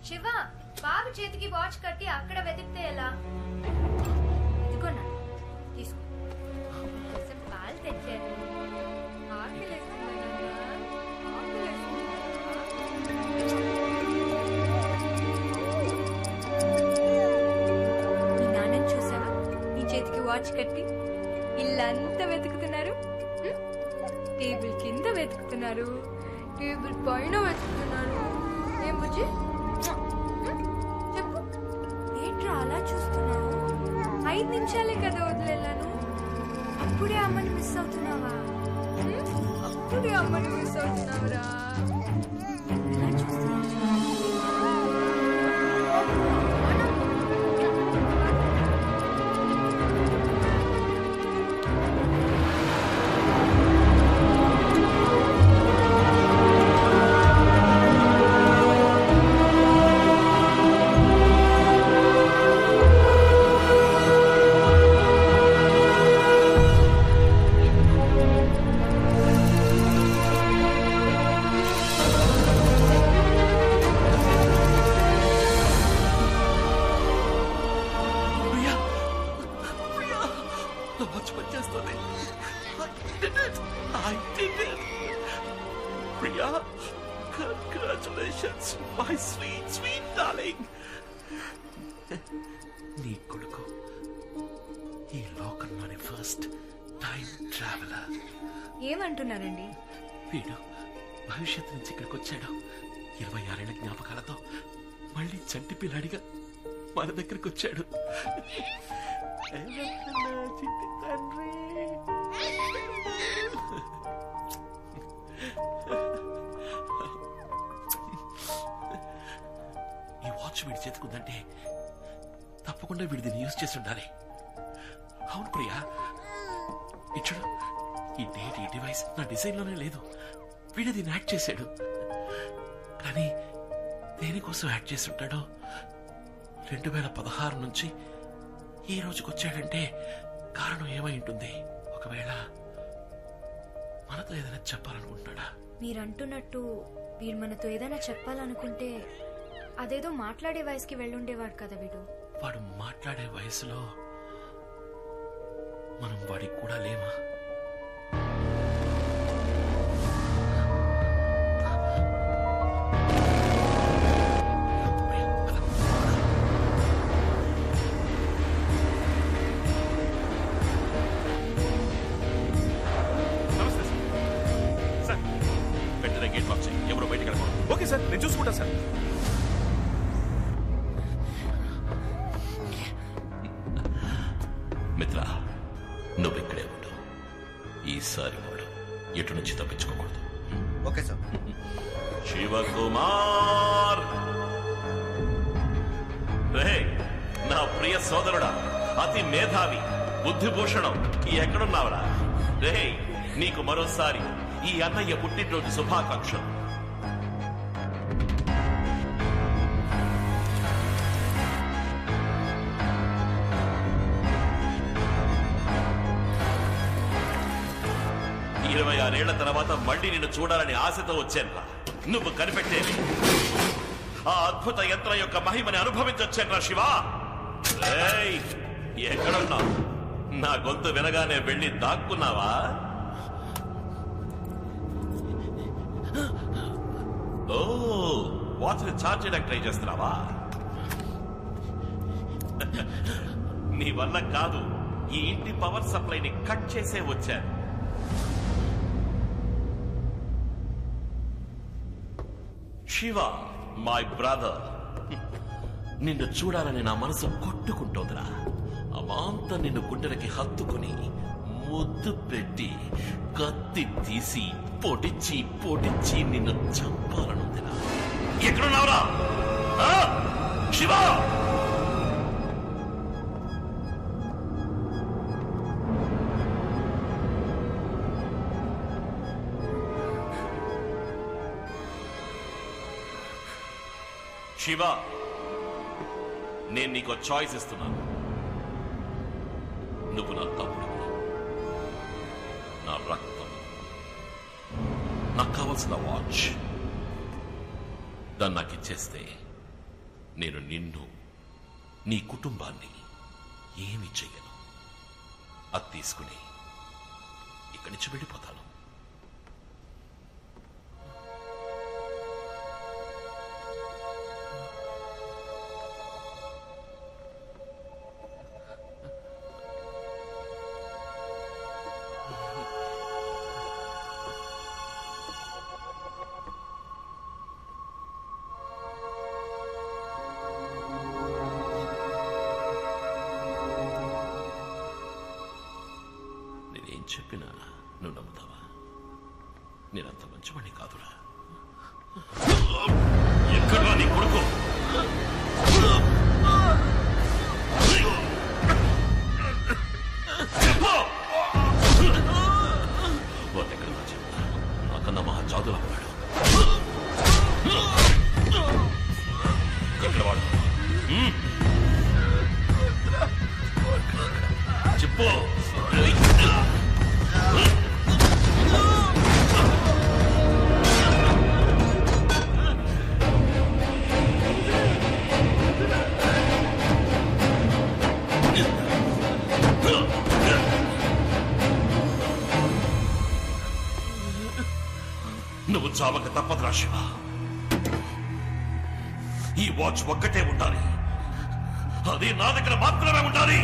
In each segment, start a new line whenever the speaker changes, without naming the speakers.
శివ, బాబు చేతికి వాచ్ కట్టి అక్కడ వెతికితే ఎలా? ఇదిగోనా, తీసుకో. కొంచెం పాలు తెచ్చాను. మీ నాన్నని చూసావా? నీ చేతికి వాచ్ కట్టి ఇల్లంతా వెతుకుతున్నారు. టేబుల్ కింద వెతుకుతున్నారు, టేబుల్ పైన వెతుకుతున్నారు. ఏం బుజ్జి, చెప్పు, ఏంట్రా అలా చూస్తున్నావు? 5 నిమిషాలే కదా వదిలేలాను, అప్పుడే అమ్మని మిస్ అవుతున్నావా? అప్పుడే అమ్మని మిస్ అవుతున్నావురా. ఎలా చూస్తున్నావు?
Priya, congratulations, my sweet, sweet darling. నీ కొడుకు ఈ లోకంలోని ఫస్ట్ టైం ట్రావెలర్.
ఏమంటున్నారండి?
వీడు భవిష్యత్తు నుంచి ఇక్కడికి వచ్చాడు. 26 ఏళ్ల జ్ఞాపకాలతో మళ్ళీ చంటి పిల్లాడిగా మన దగ్గరికి వచ్చాడు. ఈ వాచ్ వీడి చేతుకుందంటే తప్పకుండా వీడి దీన్ని యూజ్ చేసి ఉండాలి. అవును ప్రియా, ఇచ్చుడు, ఈ డేట్, ఈ డివైస్ నా డిజైన్ లోనే లేదు. వీడు దీన్ని యాడ్ చేశాడు. కానీ దేనికోసం యాడ్ చేసి ఉంటాడో? 2016 నుంచి ఈ రోజుకి వచ్చాడంటే కారణం ఏమై ఉంటుంది? ఒకవేళ మనతో ఏదైనా చెప్పాలనుకుంటున్నాడా?
మీరంటున్నట్టు వీడు మనతో ఏదైనా చెప్పాలనుకుంటే అదేదో మాట్లాడే వయసుకి వెళ్ళుండేవాడు కదా వీడు.
వాడు మాట్లాడే వయసులో మనం వాడికి కూడా లేమా?
ఓకే సార్, నేను చూసుకుంటా సార్.
మిత్ర, నువ్వు ఇక్కడే ఉండు. ఈసారి వాడు ఎటు నుంచి తప్పించుకోకూడదు.
Okay sir.
శివకుమార్, రే నా ప్రియ సోదరుడా, అతి మేధావి, బుద్ధిభూషణం, ఎక్కడున్నావురా? రే, నీకు మరోసారి ఈ అన్నయ్య పుట్టినరోజు శుభాకాంక్షలు. ఇరవై 26 ఏళ్ల తర్వాత మళ్ళీ నిన్ను చూడాలని ఆశతో వచ్చానురా. నువ్వు కనిపెట్టేది ఆ అద్భుత యంత్రం యొక్క మహిమని అనుభవించొచ్చానురా శివా. ఎక్కడున్నా? నా గొంతు వినగానే వెళ్ళి దాక్కున్నావా? ఓ, వాచ్ని ఛార్జ్ చేయడానికి ట్రై చేస్తున్నావా? నీ వల్ల కాదు, ఈ ఇంటి పవర్ సప్లైని కట్ చేసే వచ్చాను. శివ, మై బ్రదర్, నిన్ను చూడాలని నా మనసు కొట్టుకుంటోందిరా. అమాంత నిన్ను గుండెలకి హత్తుకుని ముద్దు పెట్టి కత్తి తీసి పొడిచి పొడిచి నిన్ను చంపాలనుందిరా. ఎక్కడున్నావురా శివ? శివ, నేను నీకు చాయిస్ ఇస్తున్నాను. నువ్వు నా తమ్ముడు, నా రక్తం, నాకు కావలసిన వాచ్. దాన్ని నాకు ఇచ్చేస్తే నేను నిన్ను నీ కుటుంబాన్ని ఏమి చెయ్యను. అది తీసుకుని ఇక్కడి నుంచి వెళ్ళిపోతాను. నేనేం చెప్పినా నువ్వు నమ్ముతావా? నేనంత మంచివాణ్ణి కాదురా. ఎక్కడా నీ కొడుకు? వాడెక్కడా చెప్తా? నాకన్నా మహా జాదులా ఉన్నాడు. ఎక్కడ వాడు? చెప్పు. నువ్వు చావక తప్పదురా శివ. ఈ వాచ్ ఒక్కటే ఉండాలి. అది నా దగ్గర మాత్రమే ఉండాలి.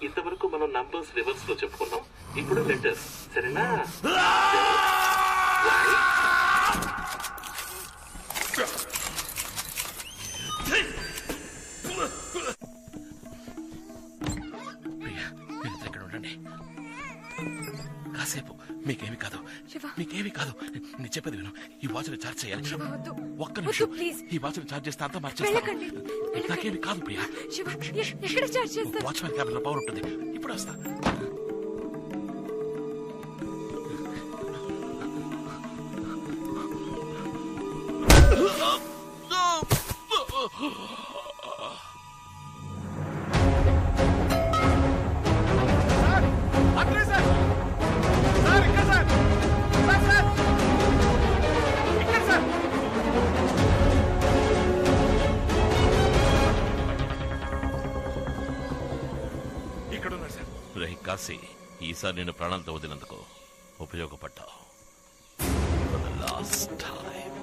ఇంతవరకు మనం నంబర్స్ రివర్స్ లో చెప్పుకున్నాం. ఇప్పుడు లెటర్స్. సరేనా? ఇక్కడ ఉండండి కాసేపు. మీకేమి కాదు, మీకేమి కాదు. నేను చెప్పేది విను. ఈ వాచ్ ఛార్జ్ చేయాలి. ఒక్క నిమిషం. ఈ వాచ్ ఛార్జ్ చేస్తే అంతా మార్చేస్తాను. నాకేమి కాదు ప్రియా. వాచ్మెన్ క్యాబిన్ లో పవర్ ఉంటుంది. ఇప్పుడు వస్తా. కాశీ, ఈసారి నేను ప్రాణాలతో వదిలినందుకు ఉపయోగపడ్డావు. For the last time.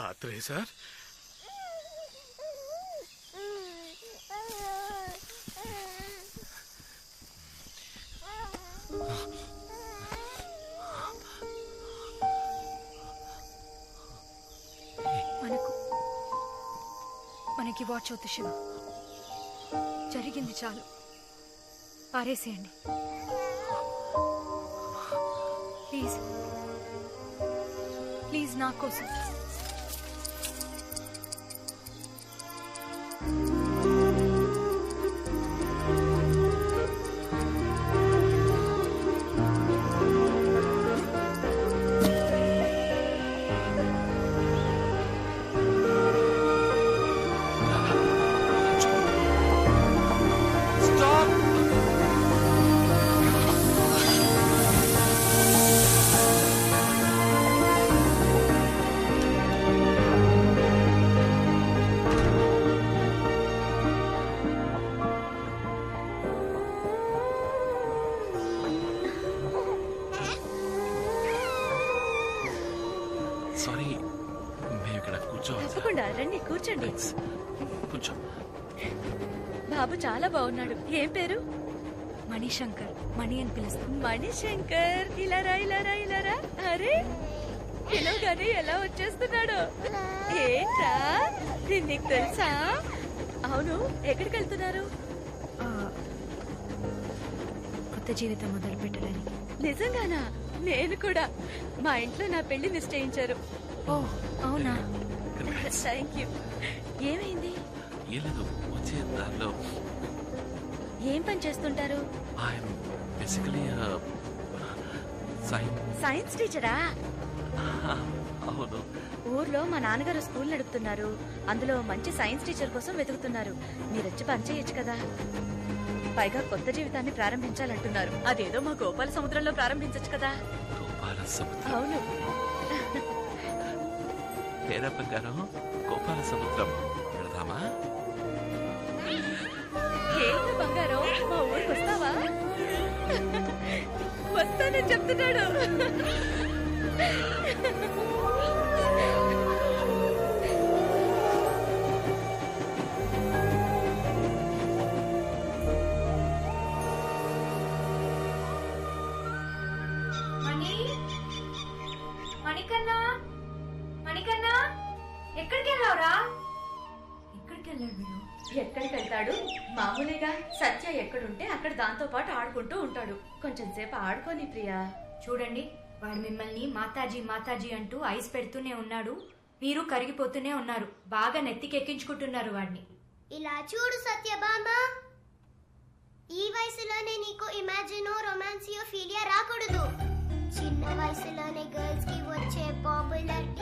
Atreya sir
మనకి వాచ్ అవుతు శివ. జరిగింది చాలు, పారేసేయండి ప్లీజ్. ప్లీజ్ నా కోసం.
సారీ, మేము ఇక్కడ కూర్చోవాలి.
తప్పకుండా రండి, కూర్చోండి.
కూర్చో.
బాబు చాలా బాగున్నాడు. ఏం పేరు?
మణిశంకర్. మణి అని పిలుస్తాం.
మణిశంకర్. ఇలారా ఇలారా ఇలారా. అరే పిలవగానే ఎలా వచ్చేస్తున్నాడు. ఏంట్రా, ఇది నీకు తెలుసా? అవును, ఎక్కడికి వెళ్తున్నారు?
కొత్త జీవితం మొదలు పెట్టడానికి.
నిజంగానా? నేను కూడా. మా ఇంట్లో నా పెళ్లి నిశ్చయించారు.
ఓ అవునా?
Thank you. ఏమైంది?
ఏం లేదు, వచ్చే దారిలో.
ఏం పని చేస్తుంటారు?
ఐఎమ్ బేసికలీ
సైన్స్ టీచరా?
అవును.
ఊర్లో మా నాన్నగారు స్కూల్ నడుపుతున్నారు. అందులో మంచి సైన్స్ టీచర్ కోసం వెతుకుతున్నారు. మీరొచ్చి పని చేయొచ్చు కదా. పైగా కొత్త జీవితాన్ని ప్రారంభించాలంటున్నారు. అదేదో మా గోపాల సముద్రంలో ప్రారంభించచ్చు కదా.
గోపాల సముద్రం?
అవును.
పేరా బంగారం, గోపాల సముద్రం వెళదామా?
ఏంటి బంగారం, మా ఊరికి వస్తావా? వస్తానని చెప్తున్నాడు.
మణికన్నా, మణికన్నా, ఎక్కడికి వెళ్ళావురా? ఎక్కడికి వెళ్ళాడు వీడు?
ఎక్కడికి వెళ్తాడు? మామూలుగా సత్య ఎక్కడుంటే అక్కడ దాంతో పాటు ఆడుకుంటూ ఉంటాడు. కొంచెం సేపు ఆడుకోని ప్రియా.
చూడండి, వాడు మిమ్మల్ని మాతాజీ మాతాజీ అంటూ ఐస్ పెడుతూనే ఉన్నాడు. మీరు కరిగిపోతూనే ఉన్నారు. బాగా నెత్తికెక్కించుకుంటున్నారు వాడిని.
ఇలా చూడు సత్యభామ, ఈ వయసులోనే నీకు ఇమాజినో రొమాన్సియో ఫీలియా రాకూడదు. చిన్న వయసులోనే గర్ల్స్ కి వచ్చే పాపులారిటీ